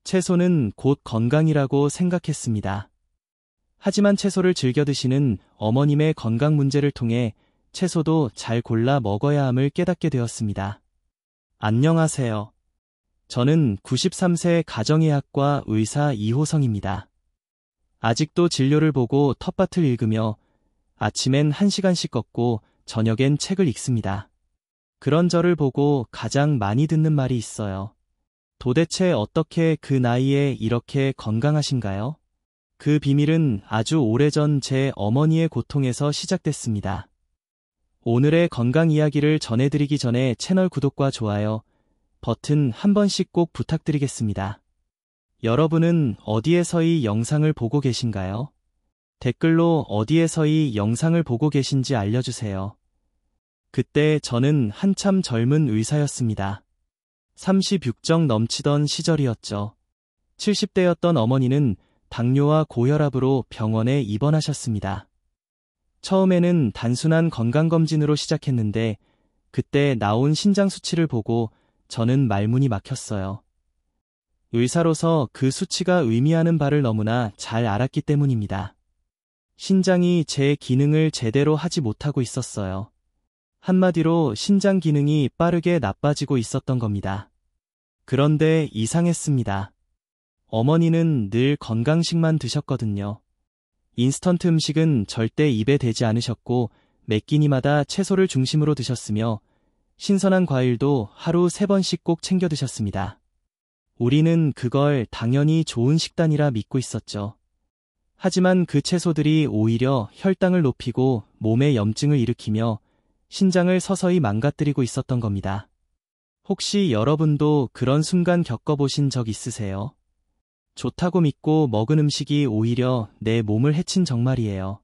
채소는 곧 건강이라고 생각했습니다. 하지만 채소를 즐겨 드시는 어머님의 건강 문제를 통해 채소도 잘 골라 먹어야 함을 깨닫게 되었습니다. 안녕하세요. 저는 93세 가정의학과 의사 이호성입니다. 아직도 진료를 보고 텃밭을 읽으며 아침엔 1시간씩 걷고 저녁엔 책을 읽습니다. 그런 저를 보고 가장 많이 듣는 말이 있어요. 도대체 어떻게 그 나이에 이렇게 건강하신가요? 그 비밀은 아주 오래전 제 어머니의 고통에서 시작됐습니다. 오늘의 건강 이야기를 전해드리기 전에 채널 구독과 좋아요 버튼 한 번씩 꼭 부탁드리겠습니다. 여러분은 어디에서 이 영상을 보고 계신가요? 댓글로 어디에서 이 영상을 보고 계신지 알려주세요. 그때 저는 한참 젊은 의사였습니다. 36정 넘치던 시절이었죠. 70대였던 어머니는 당뇨와 고혈압으로 병원에 입원하셨습니다. 처음에는 단순한 건강검진으로 시작했는데 그때 나온 신장 수치를 보고 저는 말문이 막혔어요. 의사로서 그 수치가 의미하는 바를 너무나 잘 알았기 때문입니다. 신장이 제 기능을 제대로 하지 못하고 있었어요. 한마디로 신장 기능이 빠르게 나빠지고 있었던 겁니다. 그런데 이상했습니다. 어머니는 늘 건강식만 드셨거든요. 인스턴트 음식은 절대 입에 대지 않으셨고 매 끼니마다 채소를 중심으로 드셨으며 신선한 과일도 하루 3번씩 꼭 챙겨 드셨습니다. 우리는 그걸 당연히 좋은 식단이라 믿고 있었죠. 하지만 그 채소들이 오히려 혈당을 높이고 몸에 염증을 일으키며 신장을 서서히 망가뜨리고 있었던 겁니다. 혹시 여러분도 그런 순간 겪어보신 적 있으세요? 좋다고 믿고 먹은 음식이 오히려 내 몸을 해친 정말이에요.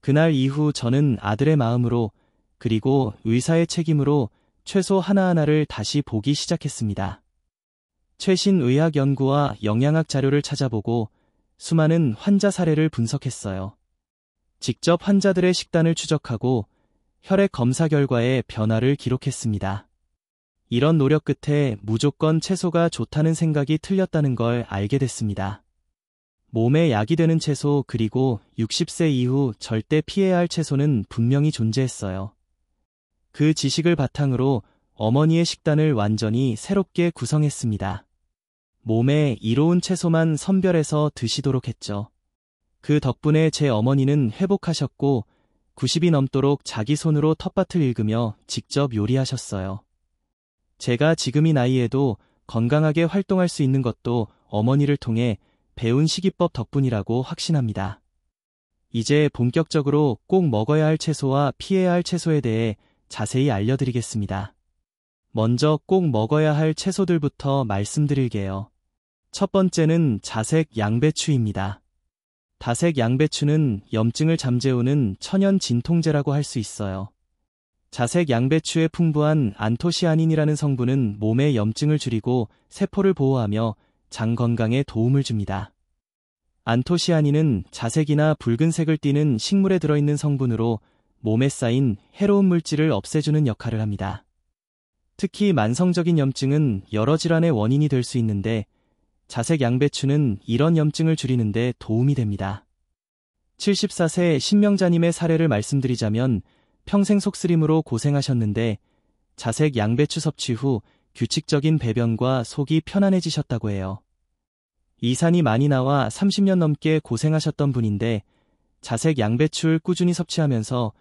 그날 이후 저는 아들의 마음으로 그리고 의사의 책임으로 채소 하나하나를 다시 보기 시작했습니다. 최신 의학 연구와 영양학 자료를 찾아보고 수많은 환자 사례를 분석했어요. 직접 환자들의 식단을 추적하고 혈액 검사 결과의 변화를 기록했습니다. 이런 노력 끝에 무조건 채소가 좋다는 생각이 틀렸다는 걸 알게 됐습니다. 몸에 약이 되는 채소 그리고 60세 이후 절대 피해야 할 채소는 분명히 존재했어요. 그 지식을 바탕으로 어머니의 식단을 완전히 새롭게 구성했습니다. 몸에 이로운 채소만 선별해서 드시도록 했죠. 그 덕분에 제 어머니는 회복하셨고 90이 넘도록 자기 손으로 텃밭을 읽으며 직접 요리하셨어요. 제가 지금 이 나이에도 건강하게 활동할 수 있는 것도 어머니를 통해 배운 식이법 덕분이라고 확신합니다. 이제 본격적으로 꼭 먹어야 할 채소와 피해야 할 채소에 대해 자세히 알려드리겠습니다. 먼저 꼭 먹어야 할 채소들부터 말씀드릴게요. 첫 번째는 자색 양배추입니다. 다색 양배추는 염증을 잠재우는 천연 진통제라고 할 수 있어요. 자색 양배추의 풍부한 안토시아닌이라는 성분은 몸의 염증을 줄이고 세포를 보호하며 장 건강에 도움을 줍니다. 안토시아닌은 자색이나 붉은색을 띠는 식물에 들어있는 성분으로 몸에 쌓인 해로운 물질을 없애주는 역할을 합니다. 특히 만성적인 염증은 여러 질환의 원인이 될 수 있는데 자색 양배추는 이런 염증을 줄이는 데 도움이 됩니다. 74세 신명자님의 사례를 말씀드리자면 평생 속쓰림으로 고생하셨는데 자색 양배추 섭취 후 규칙적인 배변과 속이 편안해지셨다고 해요. 이산이 많이 나와 30년 넘게 고생하셨던 분인데 자색 양배추를 꾸준히 섭취하면서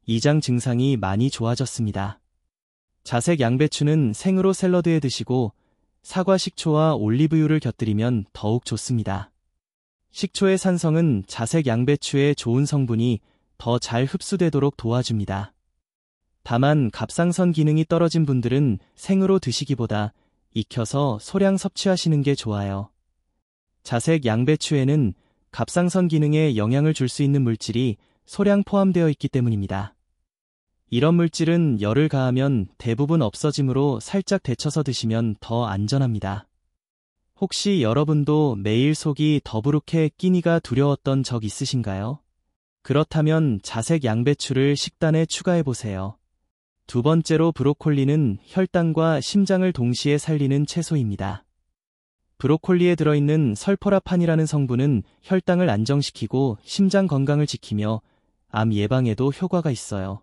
이장 증상이 많이 좋아졌습니다. 자색 양배추는 생으로 샐러드에 드시고 사과 식초와 올리브유를 곁들이면 더욱 좋습니다. 식초의 산성은 자색 양배추의 좋은 성분이 더 잘 흡수되도록 도와줍니다. 다만 갑상선 기능이 떨어진 분들은 생으로 드시기보다 익혀서 소량 섭취하시는 게 좋아요. 자색 양배추에는 갑상선 기능에 영향을 줄 수 있는 물질이 소량 포함되어 있기 때문입니다. 이런 물질은 열을 가하면 대부분 없어지므로 살짝 데쳐서 드시면 더 안전합니다. 혹시 여러분도 매일 속이 더부룩해 끼니가 두려웠던 적 있으신가요? 그렇다면 자색 양배추를 식단에 추가해보세요. 두 번째로 브로콜리는 혈당과 심장을 동시에 살리는 채소입니다. 브로콜리에 들어있는 설포라판이라는 성분은 혈당을 안정시키고 심장 건강을 지키며 암 예방에도 효과가 있어요.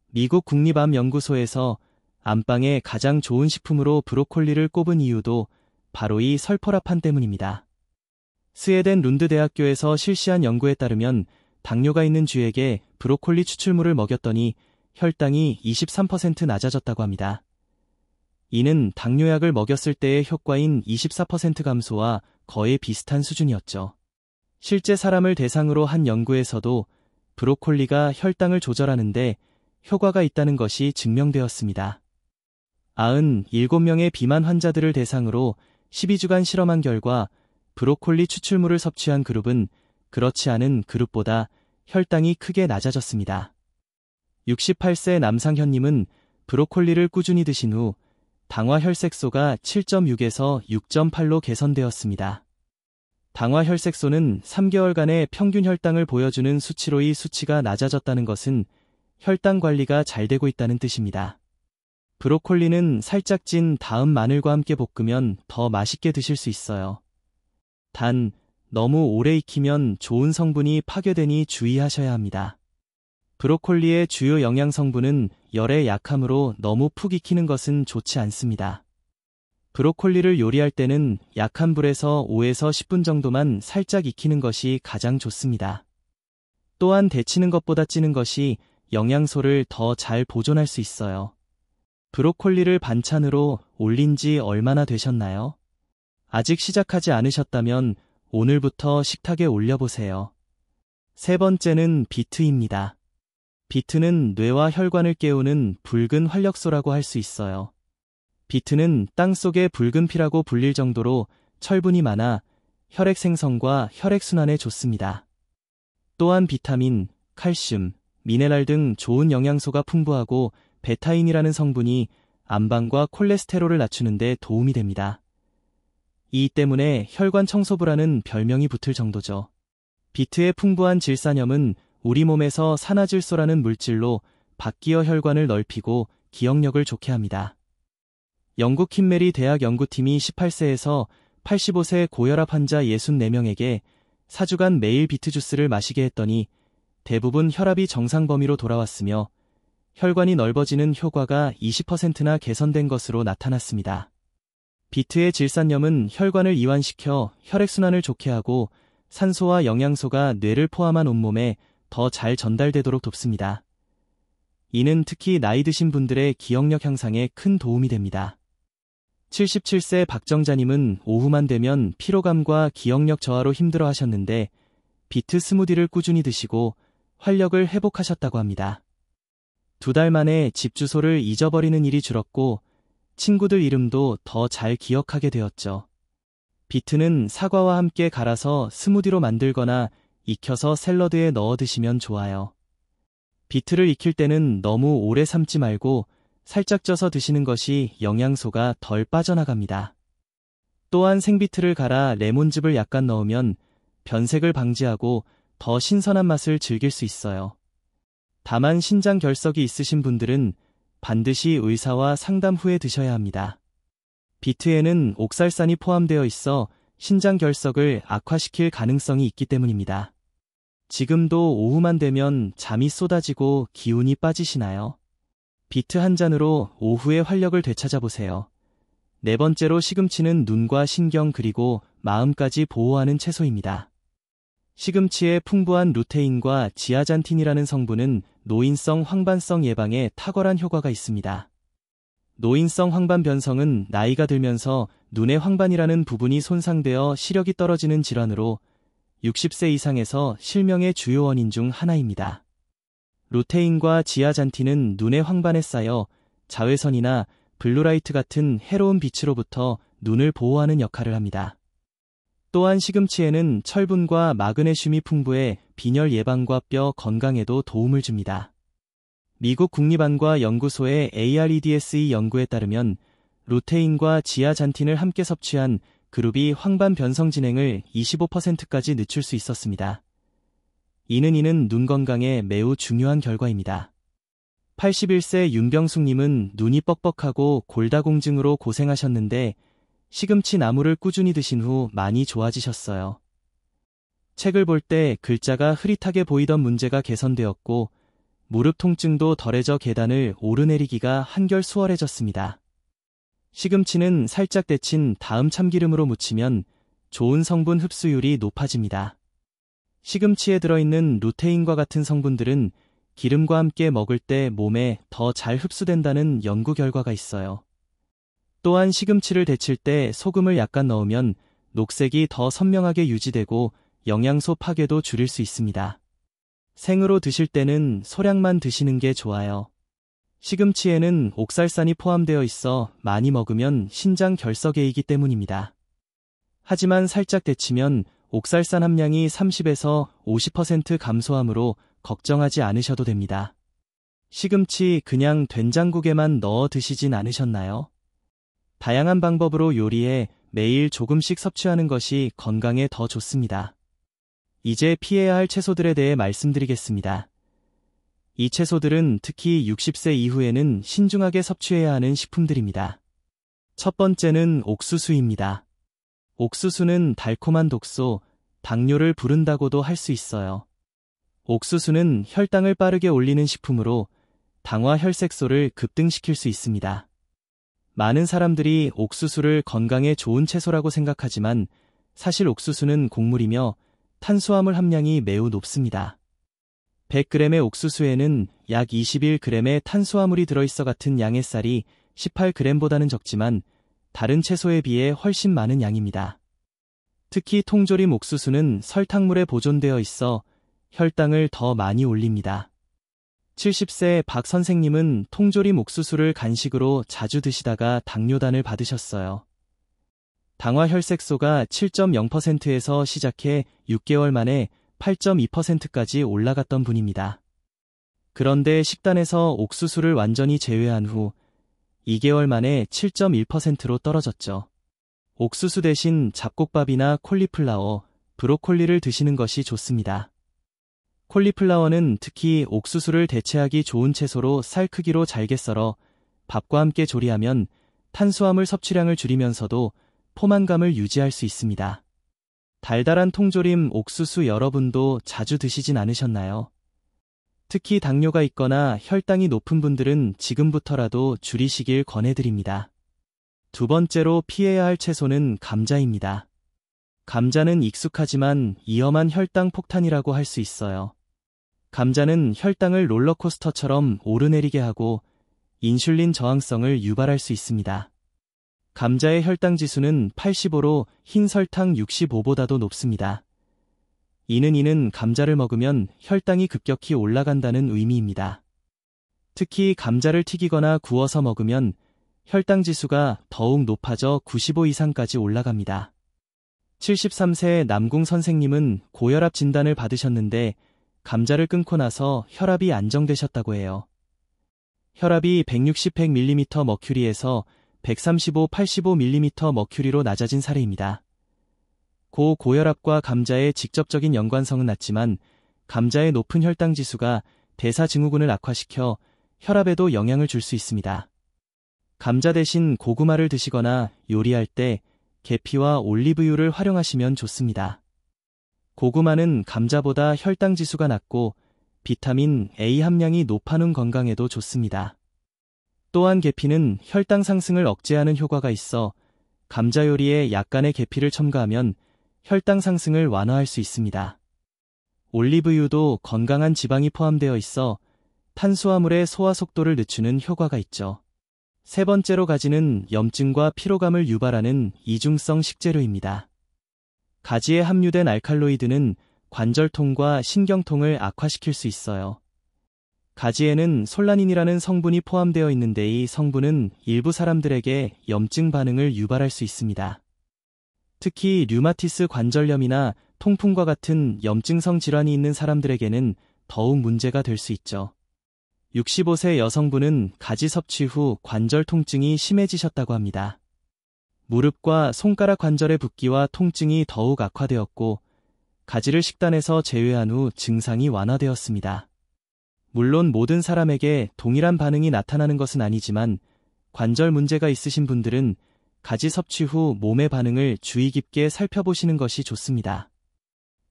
미국 국립암연구소에서 안방에 가장 좋은 식품으로 브로콜리를 꼽은 이유도 바로 이 설포라판 때문입니다. 스웨덴 룬드 대학교에서 실시한 연구에 따르면 당뇨가 있는 쥐에게 브로콜리 추출물을 먹였더니 혈당이 23% 낮아졌다고 합니다. 이는 당뇨약을 먹였을 때의 효과인 24% 감소와 거의 비슷한 수준이었죠. 실제 사람을 대상으로 한 연구에서도 브로콜리가 혈당을 조절하는데 효과가 있다는 것이 증명되었습니다. 97명의 비만 환자들을 대상으로 12주간 실험한 결과 브로콜리 추출물을 섭취한 그룹은 그렇지 않은 그룹보다 혈당이 크게 낮아졌습니다. 68세 남상현님은 브로콜리를 꾸준히 드신 후 당화혈색소가 7.6에서 6.8로 개선되었습니다. 당화혈색소는 3개월간의 평균 혈당을 보여주는 수치로 이 수치가 낮아졌다는 것은 혈당 관리가 잘 되고 있다는 뜻입니다. 브로콜리는 살짝 찐 다음 마늘과 함께 볶으면 더 맛있게 드실 수 있어요. 단, 너무 오래 익히면 좋은 성분이 파괴되니 주의하셔야 합니다. 브로콜리의 주요 영양 성분은 열에 약하므로 너무 푹 익히는 것은 좋지 않습니다. 브로콜리를 요리할 때는 약한 불에서 5에서 10분 정도만 살짝 익히는 것이 가장 좋습니다. 또한 데치는 것보다 찌는 것이 영양소를 더 잘 보존할 수 있어요. 브로콜리를 반찬으로 올린 지 얼마나 되셨나요? 아직 시작하지 않으셨다면 오늘부터 식탁에 올려보세요. 세 번째는 비트입니다. 비트는 뇌와 혈관을 깨우는 붉은 활력소라고 할 수 있어요. 비트는 땅속의 붉은 피라고 불릴 정도로 철분이 많아 혈액 생성과 혈액순환에 좋습니다. 또한 비타민, 칼슘, 미네랄 등 좋은 영양소가 풍부하고 베타인이라는 성분이 암방과 콜레스테롤을 낮추는 데 도움이 됩니다. 이 때문에 혈관 청소부라는 별명이 붙을 정도죠. 비트의 풍부한 질산염은 우리 몸에서 산화질소라는 물질로 바퀴어 혈관을 넓히고 기억력을 좋게 합니다. 영국 킴메리 대학 연구팀이 18세에서 85세 고혈압 환자 64명에게 4주간 매일 비트 주스를 마시게 했더니 대부분 혈압이 정상 범위로 돌아왔으며 혈관이 넓어지는 효과가 20%나 개선된 것으로 나타났습니다. 비트의 질산염은 혈관을 이완시켜 혈액순환을 좋게 하고 산소와 영양소가 뇌를 포함한 온몸에 더 잘 전달되도록 돕습니다. 이는 특히 나이 드신 분들의 기억력 향상에 큰 도움이 됩니다. 77세 박정자님은 오후만 되면 피로감과 기억력 저하로 힘들어 하셨는데 비트 스무디를 꾸준히 드시고 활력을 회복하셨다고 합니다. 2달 만에 집 주소를 잊어버리는 일이 줄었고 친구들 이름도 더 잘 기억하게 되었죠. 비트는 사과와 함께 갈아서 스무디로 만들거나 익혀서 샐러드에 넣어 드시면 좋아요. 비트를 익힐 때는 너무 오래 삶지 말고 살짝 쪄서 드시는 것이 영양소가 덜 빠져나갑니다. 또한 생비트를 갈아 레몬즙을 약간 넣으면 변색을 방지하고 더 신선한 맛을 즐길 수 있어요. 다만 신장 결석이 있으신 분들은 반드시 의사와 상담 후에 드셔야 합니다. 비트에는 옥살산이 포함되어 있어 신장 결석을 악화시킬 가능성이 있기 때문입니다. 지금도 오후만 되면 잠이 쏟아지고 기운이 빠지시나요? 비트 한 잔으로 오후의 활력을 되찾아보세요. 네 번째로 시금치는 눈과 신경 그리고 마음까지 보호하는 채소입니다. 시금치의 풍부한 루테인과 지아잔틴이라는 성분은 노인성 황반성 예방에 탁월한 효과가 있습니다. 노인성 황반 변성은 나이가 들면서 눈의 황반이라는 부분이 손상되어 시력이 떨어지는 질환으로 60세 이상에서 실명의 주요 원인 중 하나입니다. 루테인과 지아잔틴은 눈의 황반에 쌓여 자외선이나 블루라이트 같은 해로운 빛으로부터 눈을 보호하는 역할을 합니다. 또한 시금치에는 철분과 마그네슘이 풍부해 빈혈 예방과 뼈 건강에도 도움을 줍니다. 미국 국립안과 연구소의 AREDSE 연구에 따르면 루테인과 지아잔틴을 함께 섭취한 그룹이 황반 변성 진행을 25%까지 늦출 수 있었습니다. 이는 눈 건강에 매우 중요한 결과입니다. 81세 윤병숙님은 눈이 뻑뻑하고 골다공증으로 고생하셨는데 시금치 나물을 꾸준히 드신 후 많이 좋아지셨어요. 책을 볼 때 글자가 흐릿하게 보이던 문제가 개선되었고 무릎 통증도 덜해져 계단을 오르내리기가 한결 수월해졌습니다. 시금치는 살짝 데친 다음 참기름으로 무치면 좋은 성분 흡수율이 높아집니다. 시금치에 들어있는 루테인과 같은 성분들은 기름과 함께 먹을 때 몸에 더 잘 흡수된다는 연구 결과가 있어요. 또한 시금치를 데칠 때 소금을 약간 넣으면 녹색이 더 선명하게 유지되고 영양소 파괴도 줄일 수 있습니다. 생으로 드실 때는 소량만 드시는 게 좋아요. 시금치에는 옥살산이 포함되어 있어 많이 먹으면 신장 결석에이기 때문입니다. 하지만 살짝 데치면 옥살산 함량이 30에서 50% 감소하므로 걱정하지 않으셔도 됩니다. 시금치 그냥 된장국에만 넣어 드시진 않으셨나요? 다양한 방법으로 요리해 매일 조금씩 섭취하는 것이 건강에 더 좋습니다. 이제 피해야 할 채소들에 대해 말씀드리겠습니다. 이 채소들은 특히 60세 이후에는 신중하게 섭취해야 하는 식품들입니다. 첫 번째는 옥수수입니다. 옥수수는 달콤한 독소, 당뇨를 부른다고도 할 수 있어요. 옥수수는 혈당을 빠르게 올리는 식품으로 당화 혈색소를 급등시킬 수 있습니다. 많은 사람들이 옥수수를 건강에 좋은 채소라고 생각하지만 사실 옥수수는 곡물이며 탄수화물 함량이 매우 높습니다. 100g의 옥수수에는 약 21g의 탄수화물이 들어있어 같은 양의 쌀이 18g보다는 적지만 다른 채소에 비해 훨씬 많은 양입니다. 특히 통조림 옥수수는 설탕물에 보존되어 있어 혈당을 더 많이 올립니다. 70세 박 선생님은 통조림 옥수수를 간식으로 자주 드시다가 당뇨단을 받으셨어요. 당화 혈색소가 7.0%에서 시작해 6개월 만에 8.2%까지 올라갔던 분입니다. 그런데 식단에서 옥수수를 완전히 제외한 후 2개월 만에 7.1%로 떨어졌죠. 옥수수 대신 잡곡밥이나 콜리플라워, 브로콜리를 드시는 것이 좋습니다. 콜리플라워는 특히 옥수수를 대체하기 좋은 채소로 쌀 크기로 잘게 썰어 밥과 함께 조리하면 탄수화물 섭취량을 줄이면서도 포만감을 유지할 수 있습니다. 달달한 통조림 옥수수 여러분도 자주 드시진 않으셨나요? 특히 당뇨가 있거나 혈당이 높은 분들은 지금부터라도 줄이시길 권해드립니다. 두 번째로 피해야 할 채소는 감자입니다. 감자는 익숙하지만 위험한 혈당 폭탄이라고 할 수 있어요. 감자는 혈당을 롤러코스터처럼 오르내리게 하고 인슐린 저항성을 유발할 수 있습니다. 감자의 혈당 지수는 85로 흰 설탕 65보다도 높습니다. 이는 감자를 먹으면 혈당이 급격히 올라간다는 의미입니다. 특히 감자를 튀기거나 구워서 먹으면 혈당 지수가 더욱 높아져 95 이상까지 올라갑니다. 73세 남궁 선생님은 고혈압 진단을 받으셨는데 감자를 끊고 나서 혈압이 안정되셨다고 해요. 혈압이 160-100mm 머큐리에서 135-85mm 머큐리로 낮아진 사례입니다. 고혈압과 감자의 직접적인 연관성은 낮지만 감자의 높은 혈당 지수가 대사증후군을 악화시켜 혈압에도 영향을 줄 수 있습니다. 감자 대신 고구마를 드시거나 요리할 때 계피와 올리브유를 활용하시면 좋습니다. 고구마는 감자보다 혈당 지수가 낮고 비타민 A 함량이 높아는 건강에도 좋습니다. 또한 계피는 혈당 상승을 억제하는 효과가 있어 감자 요리에 약간의 계피를 첨가하면 혈당 상승을 완화할 수 있습니다. 올리브유도 건강한 지방이 포함되어 있어 탄수화물의 소화 속도를 늦추는 효과가 있죠. 세 번째로 가지는 염증과 피로감을 유발하는 이중성 식재료입니다. 가지에 함유된 알칼로이드는 관절통과 신경통을 악화시킬 수 있어요. 가지에는 솔라닌이라는 성분이 포함되어 있는데 이 성분은 일부 사람들에게 염증 반응을 유발할 수 있습니다. 특히 류마티스 관절염이나 통풍과 같은 염증성 질환이 있는 사람들에게는 더욱 문제가 될 수 있죠. 65세 여성분은 가지 섭취 후 관절 통증이 심해지셨다고 합니다. 무릎과 손가락 관절의 붓기와 통증이 더욱 악화되었고 가지를 식단에서 제외한 후 증상이 완화되었습니다. 물론 모든 사람에게 동일한 반응이 나타나는 것은 아니지만 관절 문제가 있으신 분들은 가지 섭취 후 몸의 반응을 주의 깊게 살펴보시는 것이 좋습니다.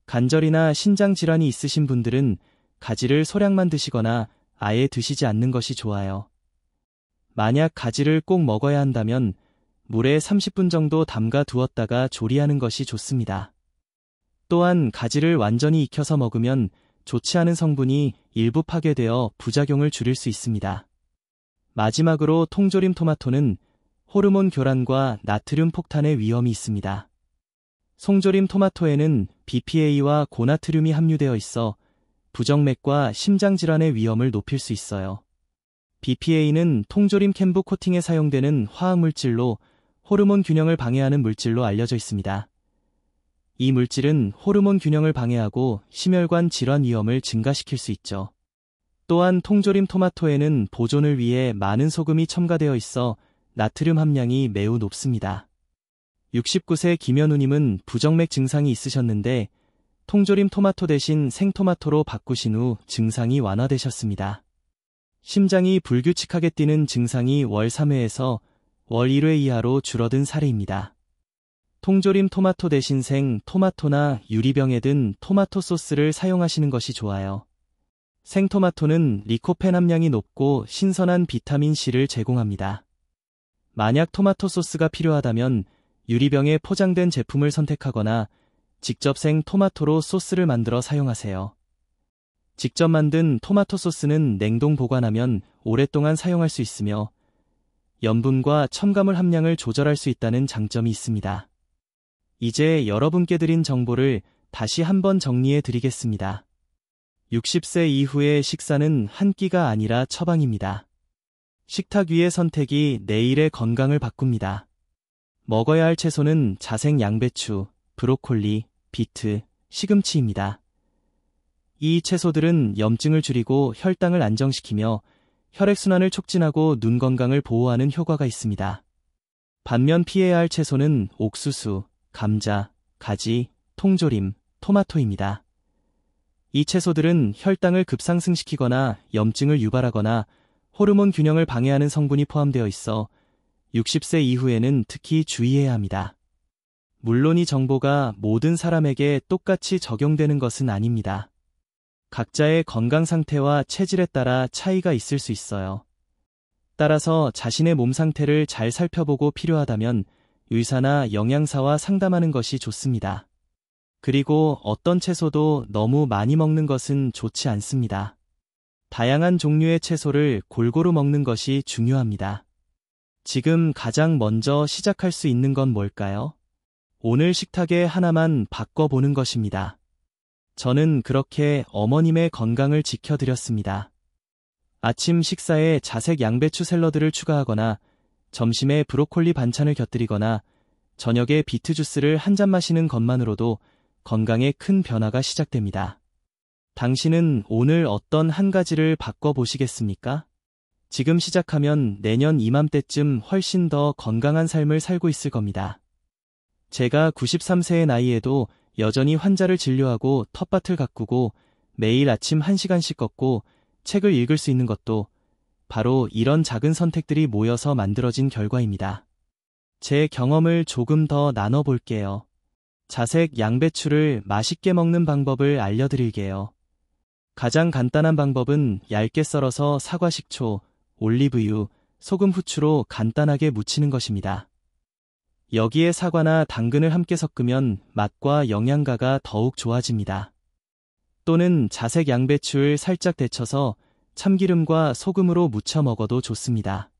관절이나 신장 질환이 있으신 분들은 가지를 소량만 드시거나 아예 드시지 않는 것이 좋아요. 만약 가지를 꼭 먹어야 한다면 물에 30분 정도 담가 두었다가 조리하는 것이 좋습니다. 또한 가지를 완전히 익혀서 먹으면 좋지 않은 성분이 일부 파괴되어 부작용을 줄일 수 있습니다. 마지막으로 통조림 토마토는 호르몬 교란과 나트륨 폭탄의 위험이 있습니다. 송조림 토마토에는 BPA와 고나트륨이 함유되어 있어 부정맥과 심장질환의 위험을 높일 수 있어요. BPA는 통조림 캔부 코팅에 사용되는 화학물질로 호르몬 균형을 방해하는 물질로 알려져 있습니다. 이 물질은 호르몬 균형을 방해하고 심혈관 질환 위험을 증가시킬 수 있죠. 또한 통조림 토마토에는 보존을 위해 많은 소금이 첨가되어 있어 나트륨 함량이 매우 높습니다. 69세 김현우님은 부정맥 증상이 있으셨는데 통조림 토마토 대신 생토마토로 바꾸신 후 증상이 완화되셨습니다. 심장이 불규칙하게 뛰는 증상이 월 3회에서 월 1회 이하로 줄어든 사례입니다. 통조림 토마토 대신 생 토마토나 유리병에 든 토마토 소스를 사용하시는 것이 좋아요. 생토마토는 리코펜 함량이 높고 신선한 비타민C를 제공합니다. 만약 토마토 소스가 필요하다면 유리병에 포장된 제품을 선택하거나 직접 생 토마토로 소스를 만들어 사용하세요. 직접 만든 토마토 소스는 냉동 보관하면 오랫동안 사용할 수 있으며 염분과 첨가물 함량을 조절할 수 있다는 장점이 있습니다. 이제 여러분께 드린 정보를 다시 한번 정리해 드리겠습니다. 60세 이후의 식사는 한 끼가 아니라 처방입니다. 식탁 위의 선택이 내일의 건강을 바꿉니다. 먹어야 할 채소는 자색 양배추, 브로콜리, 비트, 시금치입니다. 이 채소들은 염증을 줄이고 혈당을 안정시키며 혈액순환을 촉진하고 눈 건강을 보호하는 효과가 있습니다. 반면 피해야 할 채소는 옥수수, 감자, 가지, 통조림, 토마토입니다. 이 채소들은 혈당을 급상승시키거나 염증을 유발하거나 호르몬 균형을 방해하는 성분이 포함되어 있어 60세 이후에는 특히 주의해야 합니다. 물론 이 정보가 모든 사람에게 똑같이 적용되는 것은 아닙니다. 각자의 건강 상태와 체질에 따라 차이가 있을 수 있어요. 따라서 자신의 몸 상태를 잘 살펴보고 필요하다면 의사나 영양사와 상담하는 것이 좋습니다. 그리고 어떤 채소도 너무 많이 먹는 것은 좋지 않습니다. 다양한 종류의 채소를 골고루 먹는 것이 중요합니다. 지금 가장 먼저 시작할 수 있는 건 뭘까요? 오늘 식탁에 하나만 바꿔보는 것입니다. 저는 그렇게 어머님의 건강을 지켜드렸습니다. 아침 식사에 자색 양배추 샐러드를 추가하거나 점심에 브로콜리 반찬을 곁들이거나 저녁에 비트 주스를 한 잔 마시는 것만으로도 건강에 큰 변화가 시작됩니다. 당신은 오늘 어떤 한 가지를 바꿔보시겠습니까? 지금 시작하면 내년 이맘때쯤 훨씬 더 건강한 삶을 살고 있을 겁니다. 제가 93세의 나이에도 여전히 환자를 진료하고 텃밭을 가꾸고 매일 아침 1시간씩 걷고 책을 읽을 수 있는 것도 바로 이런 작은 선택들이 모여서 만들어진 결과입니다. 제 경험을 조금 더 나눠볼게요. 자색 양배추를 맛있게 먹는 방법을 알려드릴게요. 가장 간단한 방법은 얇게 썰어서 사과 식초, 올리브유, 소금, 후추로 간단하게 무치는 것입니다. 여기에 사과나 당근을 함께 섞으면 맛과 영양가가 더욱 좋아집니다. 또는 자색 양배추를 살짝 데쳐서 참기름과 소금으로 무쳐 먹어도 좋습니다.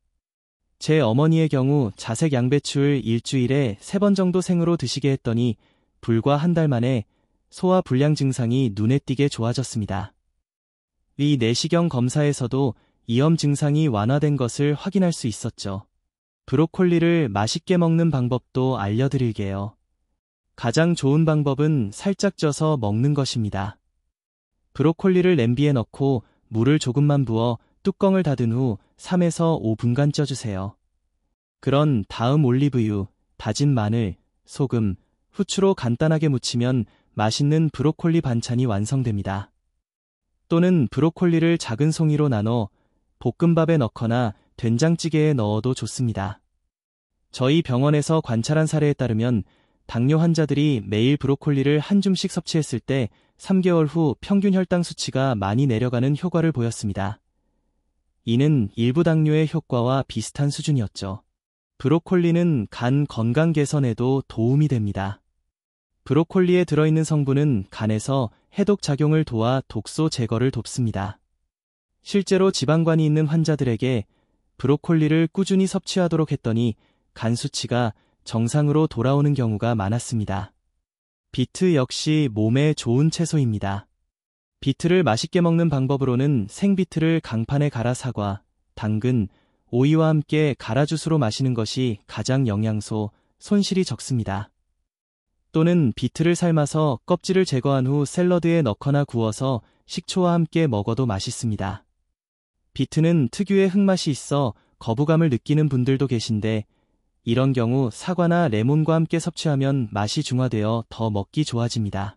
제 어머니의 경우 자색 양배추를 일주일에 3번 정도 생으로 드시게 했더니 불과 한 달 만에 소화 불량 증상이 눈에 띄게 좋아졌습니다. 위 내시경 검사에서도 이염 증상이 완화된 것을 확인할 수 있었죠. 브로콜리를 맛있게 먹는 방법도 알려드릴게요. 가장 좋은 방법은 살짝 쪄서 먹는 것입니다. 브로콜리를 냄비에 넣고 물을 조금만 부어 뚜껑을 닫은 후 3에서 5분간 쪄주세요. 그런 다음 올리브유, 다진 마늘, 소금, 후추로 간단하게 무치면 맛있는 브로콜리 반찬이 완성됩니다. 또는 브로콜리를 작은 송이로 나눠 볶음밥에 넣거나 된장찌개에 넣어도 좋습니다. 저희 병원에서 관찰한 사례에 따르면 당뇨 환자들이 매일 브로콜리를 한 줌씩 섭취했을 때 3개월 후 평균 혈당 수치가 많이 내려가는 효과를 보였습니다. 이는 일부 당뇨의 효과와 비슷한 수준이었죠. 브로콜리는 간 건강 개선에도 도움이 됩니다. 브로콜리에 들어있는 성분은 간에서 해독 작용을 도와 독소 제거를 돕습니다. 실제로 지방간이 있는 환자들에게 브로콜리를 꾸준히 섭취하도록 했더니 간 수치가 정상으로 돌아오는 경우가 많았습니다. 비트 역시 몸에 좋은 채소입니다. 비트를 맛있게 먹는 방법으로는 생비트를 강판에 갈아 사과, 당근, 오이와 함께 갈아 주스로 마시는 것이 가장 영양소, 손실이 적습니다. 또는 비트를 삶아서 껍질을 제거한 후 샐러드에 넣거나 구워서 식초와 함께 먹어도 맛있습니다. 비트는 특유의 흙맛이 있어 거부감을 느끼는 분들도 계신데 이런 경우 사과나 레몬과 함께 섭취하면 맛이 중화되어 더 먹기 좋아집니다.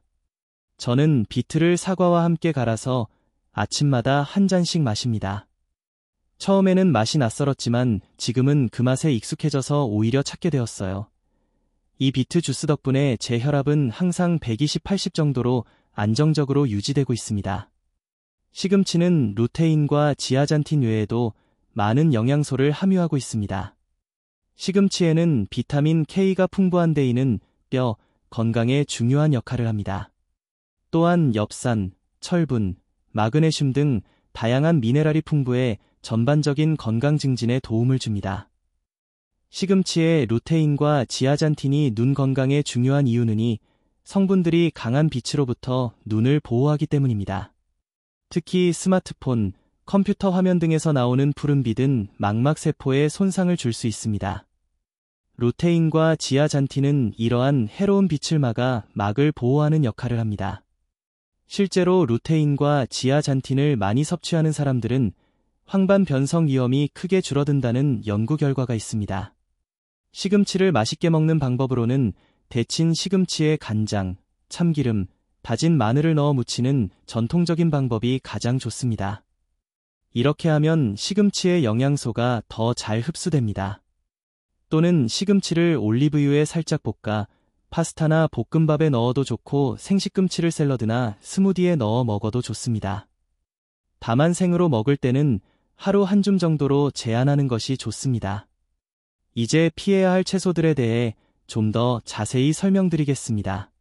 저는 비트를 사과와 함께 갈아서 아침마다 한 잔씩 마십니다. 처음에는 맛이 낯설었지만 지금은 그 맛에 익숙해져서 오히려 찾게 되었어요. 이 비트 주스 덕분에 제 혈압은 항상 120/80 정도로 안정적으로 유지되고 있습니다. 시금치는 루테인과 지아잔틴 외에도 많은 영양소를 함유하고 있습니다. 시금치에는 비타민 K가 풍부한 데 이는 뼈, 건강에 중요한 역할을 합니다. 또한 엽산, 철분, 마그네슘 등 다양한 미네랄이 풍부해 전반적인 건강 증진에 도움을 줍니다. 시금치의 루테인과 지아잔틴이 눈 건강에 중요한 이유는 성분들이 강한 빛으로부터 눈을 보호하기 때문입니다. 특히 스마트폰, 컴퓨터 화면 등에서 나오는 푸른빛은 망막세포에 손상을 줄 수 있습니다. 루테인과 지아잔틴은 이러한 해로운 빛을 막아 막을 보호하는 역할을 합니다. 실제로 루테인과 지아잔틴을 많이 섭취하는 사람들은 황반 변성 위험이 크게 줄어든다는 연구 결과가 있습니다. 시금치를 맛있게 먹는 방법으로는 데친 시금치에 간장, 참기름, 다진 마늘을 넣어 무치는 전통적인 방법이 가장 좋습니다. 이렇게 하면 시금치의 영양소가 더 잘 흡수됩니다. 또는 시금치를 올리브유에 살짝 볶아 파스타나 볶음밥에 넣어도 좋고 생시금치를 샐러드나 스무디에 넣어 먹어도 좋습니다. 다만 생으로 먹을 때는 하루 한 줌 정도로 제한하는 것이 좋습니다. 이제 피해야 할 채소들에 대해 좀 더 자세히 설명드리겠습니다.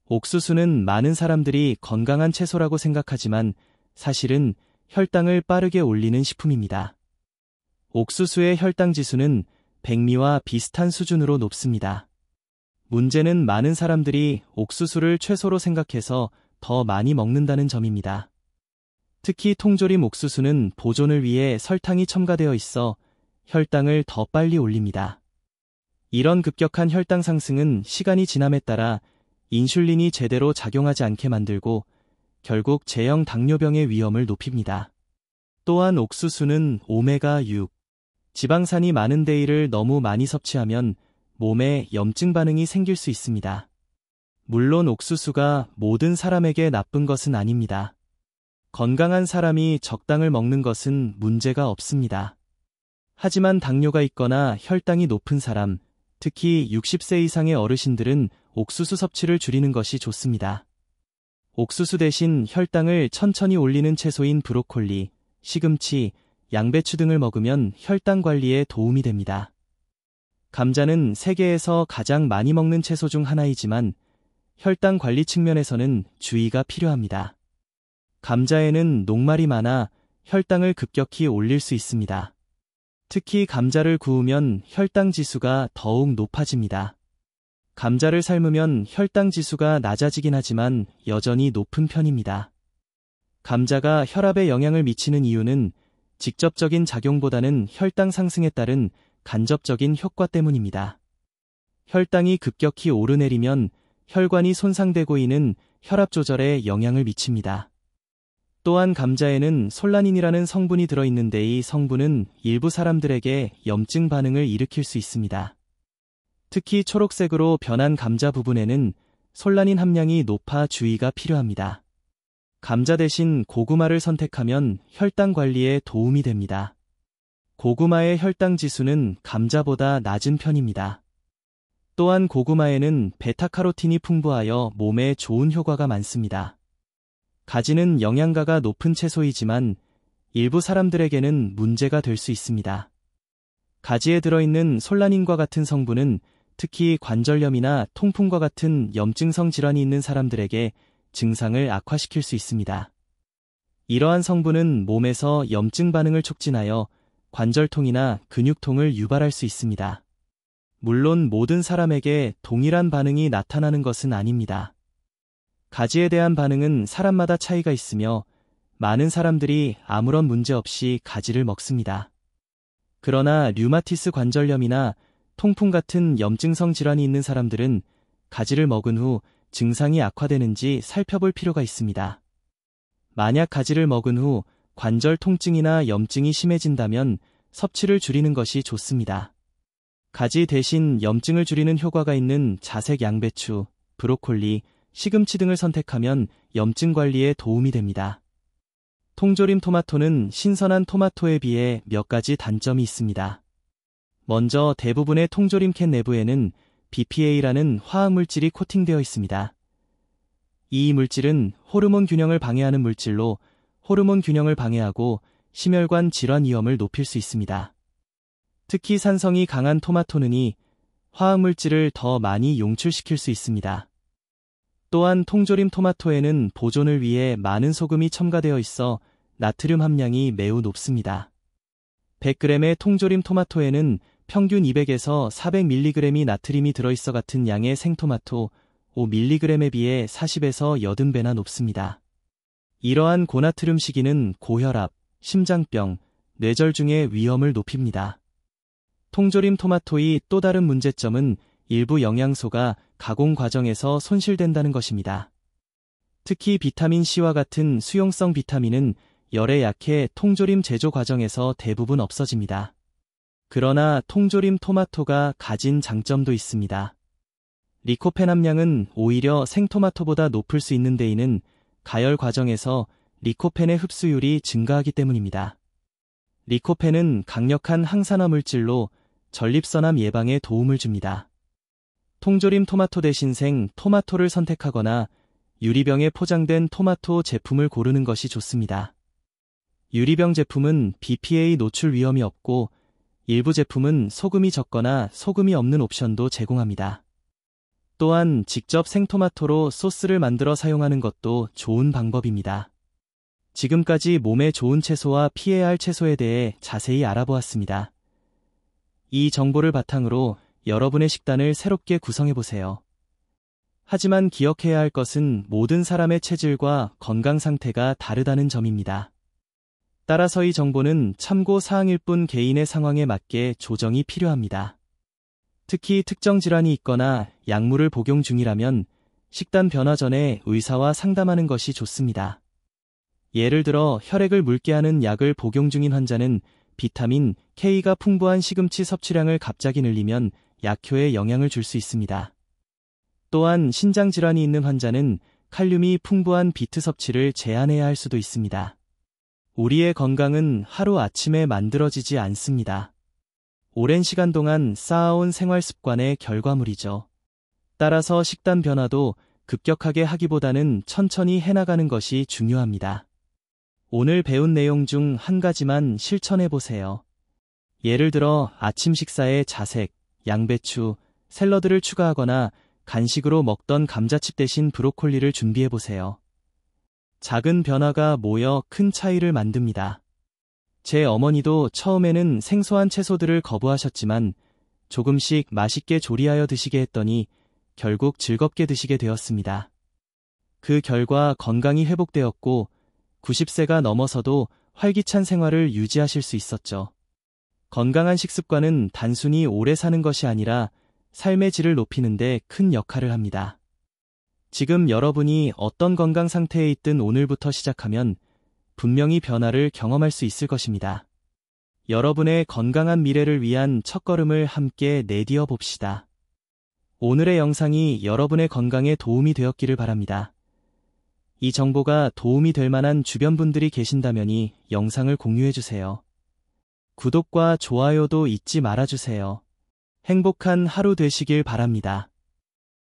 옥수수는 많은 사람들이 건강한 채소라고 생각하지만 사실은 혈당을 빠르게 올리는 식품입니다. 옥수수의 혈당 지수는 백미와 비슷한 수준으로 높습니다. 문제는 많은 사람들이 옥수수를 채소로 생각해서 더 많이 먹는다는 점입니다. 특히 통조림 옥수수는 보존을 위해 설탕이 첨가되어 있어 혈당을 더 빨리 올립니다. 이런 급격한 혈당 상승은 시간이 지남에 따라 인슐린이 제대로 작용하지 않게 만들고 결국 제형 당뇨병의 위험을 높입니다. 또한 옥수수는 오메가6, 지방산이 많은 데이를 너무 많이 섭취하면 몸에 염증 반응이 생길 수 있습니다. 물론 옥수수가 모든 사람에게 나쁜 것은 아닙니다. 건강한 사람이 적당을 먹는 것은 문제가 없습니다. 하지만 당뇨가 있거나 혈당이 높은 사람, 특히 60세 이상의 어르신들은 옥수수 섭취를 줄이는 것이 좋습니다. 옥수수 대신 혈당을 천천히 올리는 채소인 브로콜리, 시금치, 양배추 등을 먹으면 혈당 관리에 도움이 됩니다. 감자는 세계에서 가장 많이 먹는 채소 중 하나이지만 혈당 관리 측면에서는 주의가 필요합니다. 감자에는 녹말이 많아 혈당을 급격히 올릴 수 있습니다. 특히 감자를 구우면 혈당 지수가 더욱 높아집니다. 감자를 삶으면 혈당 지수가 낮아지긴 하지만 여전히 높은 편입니다. 감자가 혈압에 영향을 미치는 이유는 직접적인 작용보다는 혈당 상승에 따른 간접적인 효과 때문입니다. 혈당이 급격히 오르내리면 혈관이 손상되고 이는 혈압 조절에 영향을 미칩니다. 또한 감자에는 솔라닌이라는 성분이 들어있는데 이 성분은 일부 사람들에게 염증 반응을 일으킬 수 있습니다. 특히 초록색으로 변한 감자 부분에는 솔라닌 함량이 높아 주의가 필요합니다. 감자 대신 고구마를 선택하면 혈당 관리에 도움이 됩니다. 고구마의 혈당 지수는 감자보다 낮은 편입니다. 또한 고구마에는 베타카로틴이 풍부하여 몸에 좋은 효과가 많습니다. 가지는 영양가가 높은 채소이지만 일부 사람들에게는 문제가 될 수 있습니다. 가지에 들어있는 솔라닌과 같은 성분은 특히 관절염이나 통풍과 같은 염증성 질환이 있는 사람들에게 증상을 악화시킬 수 있습니다. 이러한 성분은 몸에서 염증 반응을 촉진하여 관절통이나 근육통을 유발할 수 있습니다. 물론 모든 사람에게 동일한 반응이 나타나는 것은 아닙니다. 가지에 대한 반응은 사람마다 차이가 있으며 많은 사람들이 아무런 문제 없이 가지를 먹습니다. 그러나 류마티스 관절염이나 통풍 같은 염증성 질환이 있는 사람들은 가지를 먹은 후 증상이 악화되는지 살펴볼 필요가 있습니다. 만약 가지를 먹은 후 관절 통증이나 염증이 심해진다면 섭취를 줄이는 것이 좋습니다. 가지 대신 염증을 줄이는 효과가 있는 자색 양배추, 브로콜리, 시금치 등을 선택하면 염증 관리에 도움이 됩니다. 통조림 토마토는 신선한 토마토에 비해 몇 가지 단점이 있습니다. 먼저 대부분의 통조림 캔 내부에는 BPA라는 화학물질이 코팅되어 있습니다. 이 물질은 호르몬 균형을 방해하는 물질로 호르몬 균형을 방해하고 심혈관 질환 위험을 높일 수 있습니다. 특히 산성이 강한 토마토는 이 화학물질을 더 많이 용출시킬 수 있습니다. 또한 통조림 토마토에는 보존을 위해 많은 소금이 첨가되어 있어 나트륨 함량이 매우 높습니다. 100g의 통조림 토마토에는 평균 200에서 400mg이 나트륨이 들어있어 같은 양의 생토마토 5mg에 비해 40에서 80배나 높습니다. 이러한 고나트륨 식이는 고혈압, 심장병, 뇌졸중의 위험을 높입니다. 통조림 토마토의 또 다른 문제점은 일부 영양소가 가공 과정에서 손실된다는 것입니다. 특히 비타민C와 같은 수용성 비타민은 열에 약해 통조림 제조 과정에서 대부분 없어집니다. 그러나 통조림 토마토가 가진 장점도 있습니다. 리코펜 함량은 오히려 생토마토보다 높을 수 있는 데에는 가열 과정에서 리코펜의 흡수율이 증가하기 때문입니다. 리코펜은 강력한 항산화 물질로 전립선암 예방에 도움을 줍니다. 통조림 토마토 대신 생 토마토를 선택하거나 유리병에 포장된 토마토 제품을 고르는 것이 좋습니다. 유리병 제품은 BPA 노출 위험이 없고 일부 제품은 소금이 적거나 소금이 없는 옵션도 제공합니다. 또한 직접 생토마토로 소스를 만들어 사용하는 것도 좋은 방법입니다. 지금까지 몸에 좋은 채소와 피해야 할 채소에 대해 자세히 알아보았습니다. 이 정보를 바탕으로 여러분의 식단을 새롭게 구성해보세요. 하지만 기억해야 할 것은 모든 사람의 체질과 건강 상태가 다르다는 점입니다. 따라서 이 정보는 참고 사항일 뿐 개인의 상황에 맞게 조정이 필요합니다. 특히 특정 질환이 있거나 약물을 복용 중이라면 식단 변화 전에 의사와 상담하는 것이 좋습니다. 예를 들어 혈액을 묽게 하는 약을 복용 중인 환자는 비타민 K가 풍부한 시금치 섭취량을 갑자기 늘리면 약효에 영향을 줄 수 있습니다. 또한 신장 질환이 있는 환자는 칼륨이 풍부한 비트 섭취를 제한해야 할 수도 있습니다. 우리의 건강은 하루아침에 만들어지지 않습니다. 오랜 시간 동안 쌓아온 생활 습관의 결과물이죠. 따라서 식단 변화도 급격하게 하기보다는 천천히 해나가는 것이 중요합니다. 오늘 배운 내용 중 한 가지만 실천해보세요. 예를 들어 아침 식사에 자색, 양배추, 샐러드를 추가하거나 간식으로 먹던 감자칩 대신 브로콜리를 준비해보세요. 작은 변화가 모여 큰 차이를 만듭니다. 제 어머니도 처음에는 생소한 채소들을 거부하셨지만 조금씩 맛있게 조리하여 드시게 했더니 결국 즐겁게 드시게 되었습니다. 그 결과 건강이 회복되었고 90세가 넘어서도 활기찬 생활을 유지하실 수 있었죠. 건강한 식습관은 단순히 오래 사는 것이 아니라 삶의 질을 높이는 데 큰 역할을 합니다. 지금 여러분이 어떤 건강 상태에 있든 오늘부터 시작하면 분명히 변화를 경험할 수 있을 것입니다. 여러분의 건강한 미래를 위한 첫걸음을 함께 내디뎌 봅시다. 오늘의 영상이 여러분의 건강에 도움이 되었기를 바랍니다. 이 정보가 도움이 될 만한 주변 분들이 계신다면 이 영상을 공유해 주세요. 구독과 좋아요도 잊지 말아주세요. 행복한 하루 되시길 바랍니다.